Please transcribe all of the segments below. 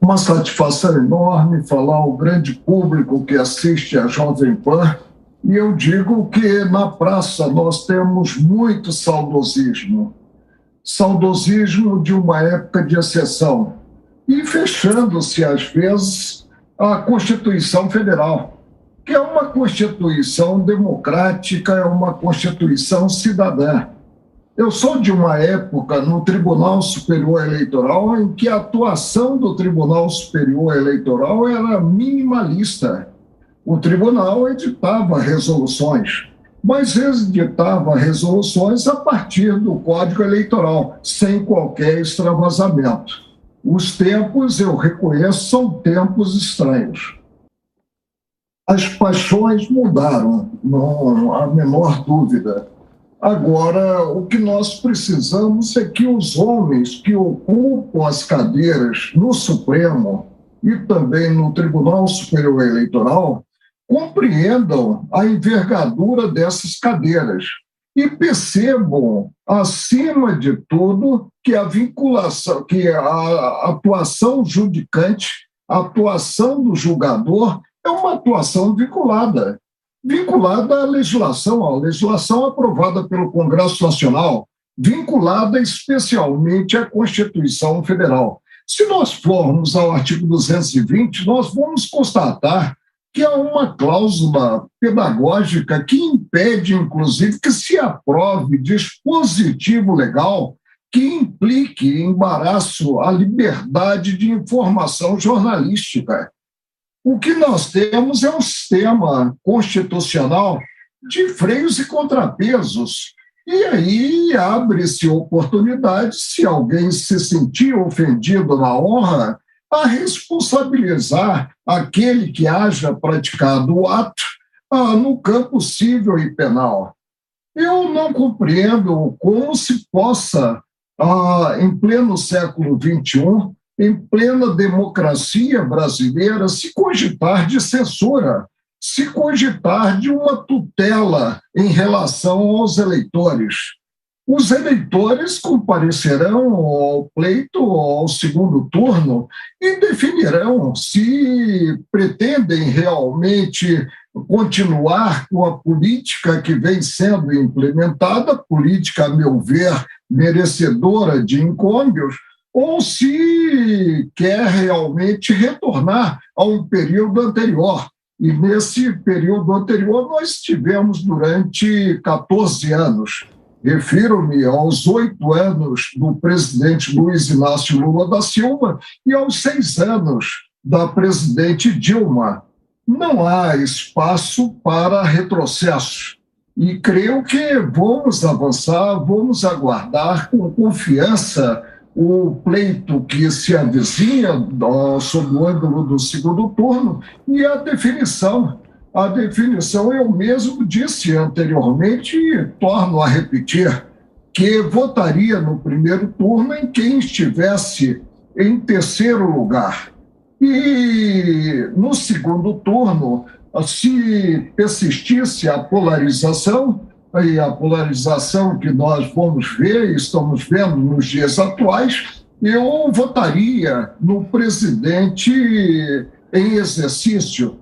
Uma satisfação enorme falar ao grande público que assiste a Jovem Pan. E eu digo que na praça nós temos muito saudosismo. Saudosismo de uma época de exceção. E fechando-se, às vezes, a Constituição Federal, que é uma Constituição democrática, é uma Constituição cidadã. Eu sou de uma época no Tribunal Superior Eleitoral em que a atuação do Tribunal Superior Eleitoral era minimalista. O tribunal editava resoluções, mas editava resoluções a partir do Código Eleitoral, sem qualquer extravasamento. Os tempos, eu reconheço, são tempos estranhos. As paixões mudaram, não há a menor dúvida. Agora, o que nós precisamos é que os homens que ocupam as cadeiras no Supremo e também no Tribunal Superior Eleitoral compreendam a envergadura dessas cadeiras e percebam, acima de tudo, que a vinculação, que a atuação judicante, a atuação do julgador é uma atuação vinculada à legislação aprovada pelo Congresso Nacional, vinculada especialmente à Constituição Federal. Se nós formos ao artigo 220, nós vamos constatar que há uma cláusula pedagógica que impede, inclusive, que se aprove dispositivo legal que implique embaraço à liberdade de informação jornalística. O que nós temos é um sistema constitucional de freios e contrapesos. E aí abre-se oportunidade, se alguém se sentir ofendido na honra, a responsabilizar aquele que haja praticado o ato no campo civil e penal. Eu não compreendo como se possa, em pleno século XXI, em plena democracia brasileira, se cogitar de censura, se cogitar de uma tutela em relação aos eleitores. Os eleitores comparecerão ao pleito, ao segundo turno, e definirão se pretendem realmente continuar com a política que vem sendo implementada, política, a meu ver, merecedora de encômios, ou se quer realmente retornar a um período anterior. E nesse período anterior nós tivemos durante 14 anos. Refiro-me aos 8 anos do presidente Luiz Inácio Lula da Silva e aos 6 anos da presidente Dilma. Não há espaço para retrocessos. E creio que vamos avançar, vamos aguardar com confiança o pleito que se avizinha sob o ângulo do segundo turno e a definição. A definição, eu mesmo disse anteriormente e torno a repetir, que votaria no primeiro turno em quem estivesse em terceiro lugar. E no segundo turno, se persistisse a polarização, e a polarização que nós vamos ver, estamos vendo nos dias atuais, eu votaria no presidente em exercício,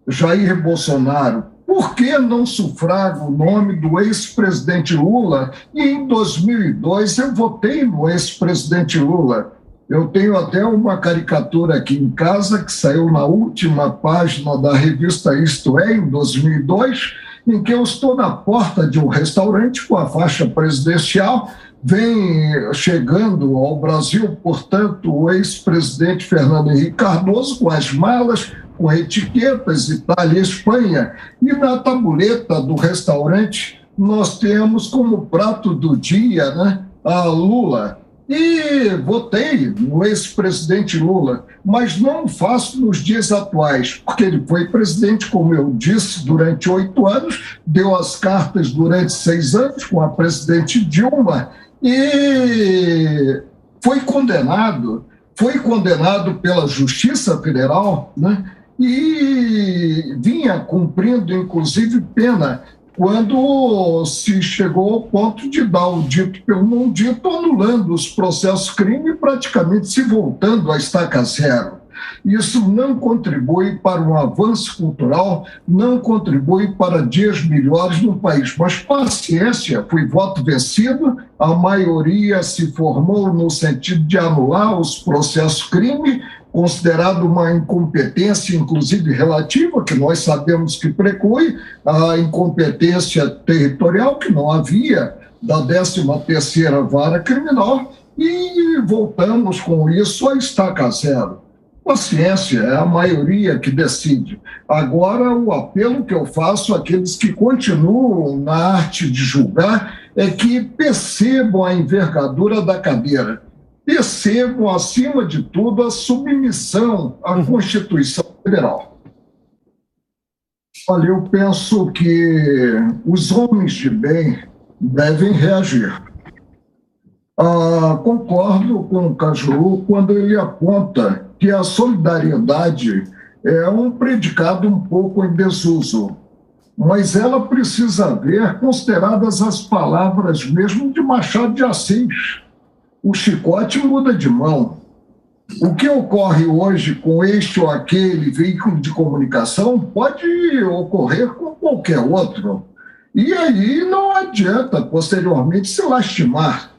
Jair Bolsonaro. Por que não sufraga o nome do ex-presidente Lula? E em 2002 eu votei no ex-presidente Lula. Eu tenho até uma caricatura aqui em casa que saiu na última página da revista Isto É, em 2002, em que eu estou na porta de um restaurante com a faixa presidencial, vem chegando ao Brasil, portanto, o ex-presidente Fernando Henrique Cardoso, com as malas, com etiquetas, Itália e Espanha. E na tabuleta do restaurante, nós temos como prato do dia, né, a Lula. E votei no ex-presidente Lula, mas não faço nos dias atuais, porque ele foi presidente, como eu disse, durante 8 anos, deu as cartas durante 6 anos com a presidente Dilma e foi condenado pela Justiça Federal, né? E vinha cumprindo, inclusive, pena quando se chegou ao ponto de dar o dito pelo não dito, anulando os processos crime e praticamente se voltando à estaca zero. Isso não contribui para um avanço cultural, não contribui para dias melhores no país. Mas paciência, foi voto vencido, a maioria se formou no sentido de anular os processos crime, considerado uma incompetência, inclusive relativa, que nós sabemos que preclui a incompetência territorial, que não havia, da 13ª Vara Criminal, e voltamos com isso a estaca zero. Paciência, é a maioria que decide. Agora, o apelo que eu faço àqueles que continuam na arte de julgar é que percebam a envergadura da cadeira, percebam, acima de tudo, a submissão à Constituição Federal. Olha, eu penso que os homens de bem devem reagir. Concordo com o Cajuru quando ele aponta que a solidariedade é um predicado um pouco em desuso, mas ela precisa ver consideradas as palavras mesmo de Machado de Assis. O chicote muda de mão. O que ocorre hoje com este ou aquele veículo de comunicação pode ocorrer com qualquer outro. E aí não adianta posteriormente se lastimar.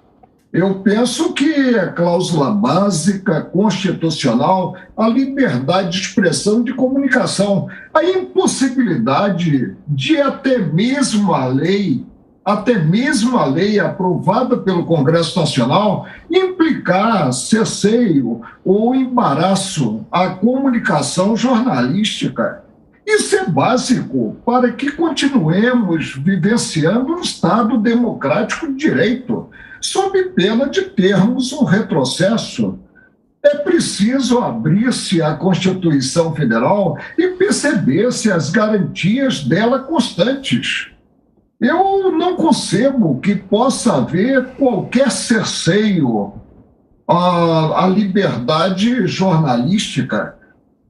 Eu penso que a cláusula básica constitucional, a liberdade de expressão de comunicação, a impossibilidade de até mesmo a lei aprovada pelo Congresso Nacional implicar cesseio ou embaraço à comunicação jornalística. Isso é básico para que continuemos vivenciando um Estado democrático de direito, sob pena de termos um retrocesso. É preciso abrir-se à Constituição Federal e perceber-se as garantias dela constantes. Eu não concebo que possa haver qualquer cerceio à liberdade jornalística.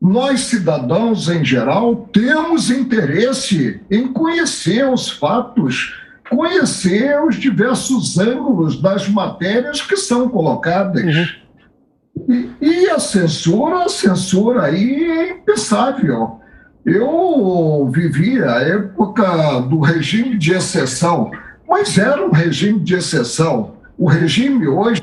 Nós, cidadãos em geral, temos interesse em conhecer os fatos, conhecer os diversos ângulos das matérias que são colocadas. E a censura aí é impensável. Eu vivi a época do regime de exceção, mas era um regime de exceção. O regime hoje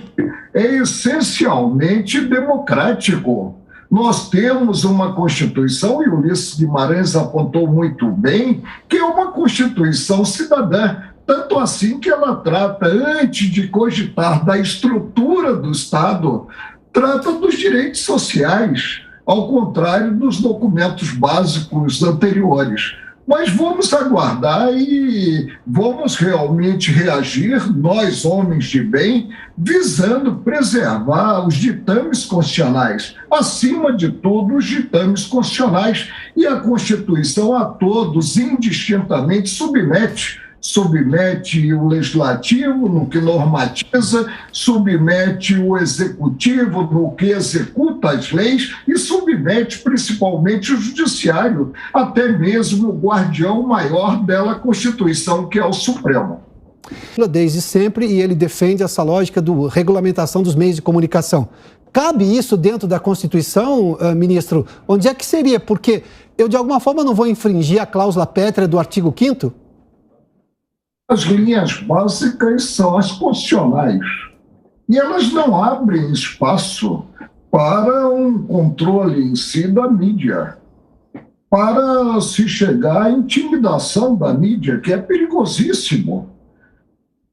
é essencialmente democrático. Nós temos uma Constituição, e o Ulisses Guimarães apontou muito bem, que é uma Constituição cidadã, tanto assim que ela trata, antes de cogitar da estrutura do Estado, trata dos direitos sociais, ao contrário dos documentos básicos anteriores. Mas vamos aguardar e vamos realmente reagir, nós, homens de bem, visando preservar os ditames constitucionais. Acima de tudo, os ditames constitucionais. E a Constituição a todos, indistintamente, submete o legislativo no que normatiza, submete o executivo no que executa as leis e submete principalmente o judiciário, até mesmo o guardião maior dela, a Constituição, que é o Supremo. Desde sempre, e ele defende essa lógica da regulamentação dos meios de comunicação. Cabe isso dentro da Constituição, ministro? Onde é que seria? Porque eu, de alguma forma, não vou infringir a cláusula pétrea do artigo 5º? As linhas básicas são as constitucionais. E elas não abrem espaço para um controle em si da mídia, para se chegar à intimidação da mídia, que é perigosíssimo.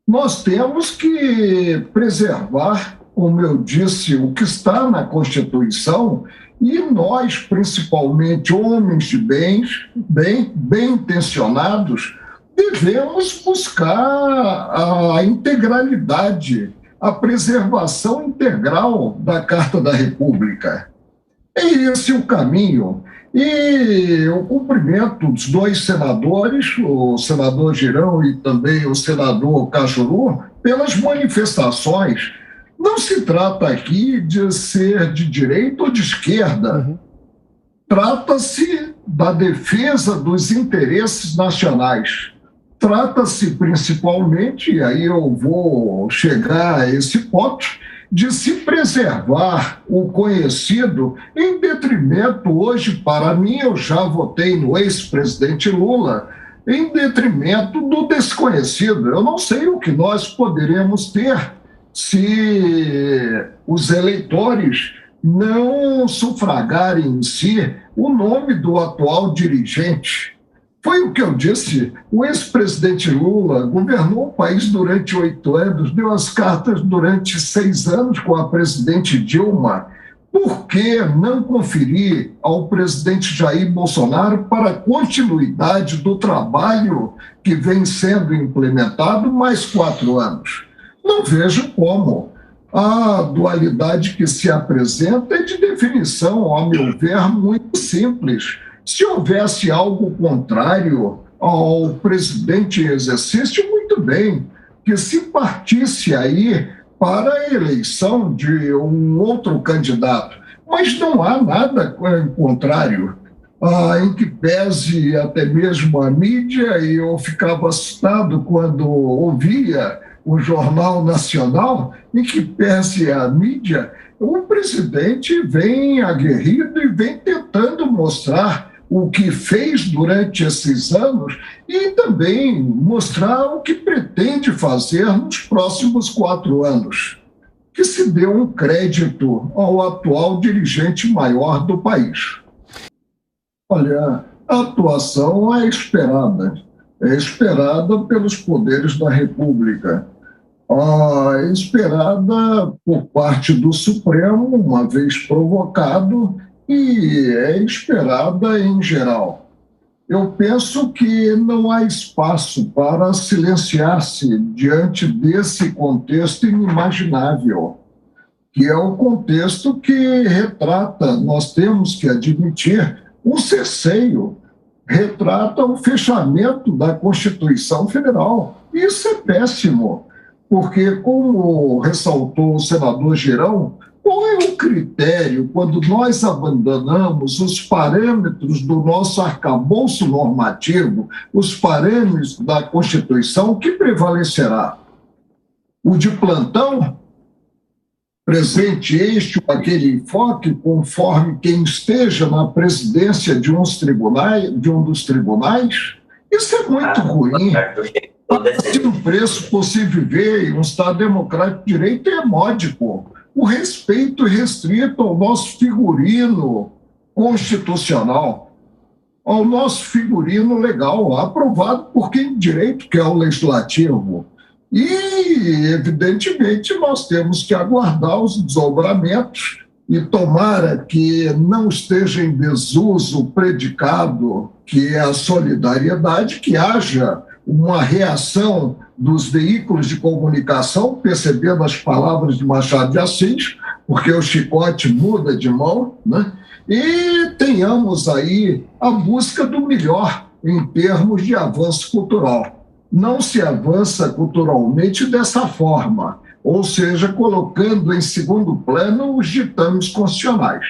Nós temos que preservar, como eu disse, o que está na Constituição, e nós, principalmente homens de bem intencionados, devemos buscar a integralidade, a preservação integral da Carta da República. É esse o caminho. E eu cumprimento os dois senadores, o senador Girão e também o senador Cajuru, pelas manifestações. Não se trata aqui de ser de direita ou de esquerda. Trata-se da defesa dos interesses nacionais. Trata-se principalmente, e aí eu vou chegar a esse ponto, de se preservar o conhecido em detrimento, hoje, para mim, eu já votei no ex-presidente Lula, em detrimento do desconhecido. Eu não sei o que nós poderemos ter se os eleitores não sufragarem em si o nome do atual dirigente. Foi o que eu disse, o ex-presidente Lula governou o país durante 8 anos, deu as cartas durante 6 anos com a presidente Dilma. Por que não conferir ao presidente Jair Bolsonaro para a continuidade do trabalho que vem sendo implementado mais 4 anos? Não vejo como. A dualidade que se apresenta é de definição, ao meu ver, muito simples. Se houvesse algo contrário ao presidente em exercício, muito bem, que se partisse aí para a eleição de um outro candidato. Mas não há nada contrário, em que pese até mesmo a mídia, e eu ficava assustado quando ouvia o Jornal Nacional, em que pese a mídia, o presidente vem aguerrido e vem tentando mostrar o que fez durante esses anos e também mostrar o que pretende fazer nos próximos 4 anos, que se dê um crédito ao atual dirigente maior do país. Olha, a atuação é esperada pelos poderes da República, esperada por parte do Supremo, uma vez provocado, e é esperada em geral. Eu penso que não há espaço para silenciar-se diante desse contexto inimaginável, que é o contexto que retrata, nós temos que admitir, um cerceio, retrata o fechamento da Constituição Federal. Isso é péssimo, porque, como ressaltou o senador Girão, qual é o critério quando nós abandonamos os parâmetros do nosso arcabouço normativo, os parâmetros da Constituição, o que prevalecerá? O de plantão? Presente este ou aquele enfoque, conforme quem esteja na presidência de um dos tribunais? Isso é muito ruim. Se o preço por se viver em um Estado democrático de direito é módico. O respeito restrito ao nosso figurino constitucional, ao nosso figurino legal, aprovado por quem de direito, que é o legislativo. E, evidentemente, nós temos que aguardar os desdobramentos e tomara que não esteja em desuso o predicado, que é a solidariedade, que haja uma reação dos veículos de comunicação, percebendo as palavras de Machado de Assis, porque o chicote muda de mão, né? E tenhamos aí a busca do melhor em termos de avanço cultural. Não se avança culturalmente dessa forma, ou seja, colocando em segundo plano os ditames constitucionais.